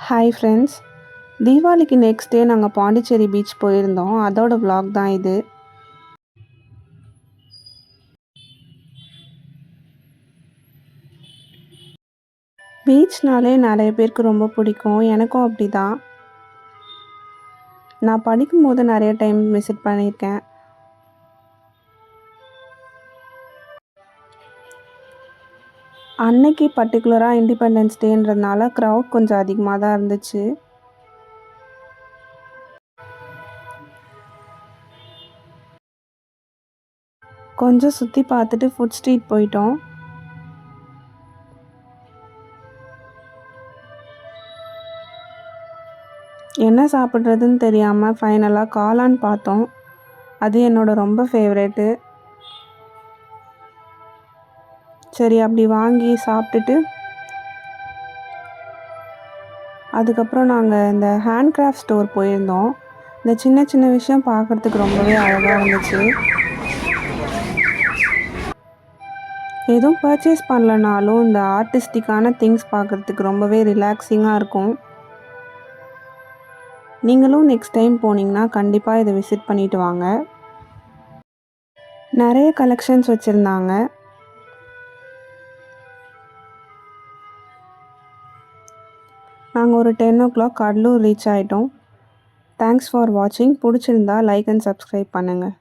Hi friends, தீபாவளிக்கு next day நாங்கள் Pondicherry beach போயிருந்தோம். அதோட vlog தான் இது. பீச்னாலே நிறைய பேருக்கு ரொம்ப பிடிக்கும். எனக்கும் அப்படி தான். நான் படிக்கும்போது நிறைய டைம் விசிட் பண்ணியிருக்கேன். அன்னைக்கு பர்டிகுலராக இண்டிபெண்டன்ஸ் டேன்றதுனால க்ரௌட் கொஞ்சம் அதிகமாக தான் இருந்துச்சு. கொஞ்சம் சுற்றி பார்த்துட்டு ஃபுட் ஸ்ட்ரீட் போயிட்டோம். என்ன சாப்பிட்றதுன்னு தெரியாமல் ஃபைனலாக காளான் பார்த்தோம். அது என்னோட ரொம்ப ஃபேவரெட்டு. சரி, அப்படி வாங்கி சாப்பிட்டுட்டு அதுக்கப்புறம் நாங்கள் இந்த ஹேண்ட்கிராஃப்ட் ஸ்டோர் போயிருந்தோம். இந்த சின்ன சின்ன விஷயம் பார்க்குறதுக்கு ரொம்பவே அழகாக இருந்துச்சு. எதுவும் பர்ச்சேஸ் பண்ணலனாலும் இந்த ஆர்டிஸ்டிக்கான திங்ஸ் பார்க்குறதுக்கு ரொம்பவே ரிலாக்ஸிங்காக இருக்கும். நீங்களும் நெக்ஸ்ட் டைம் போனீங்கன்னா கண்டிப்பாக இதை விசிட் பண்ணிட்டு வாங்க. நிறைய கலெக்ஷன்ஸ் வச்சுருந்தாங்க. நாங்கள் ஒரு 10 o'clock கடலூர் ரீச் ஆகிட்டோம். தேங்க்ஸ் ஃபார் வாட்சிங். பிடிச்சிருந்தா லைக் அண்ட் சப்ஸ்கிரைப் பண்ணுங்கள்.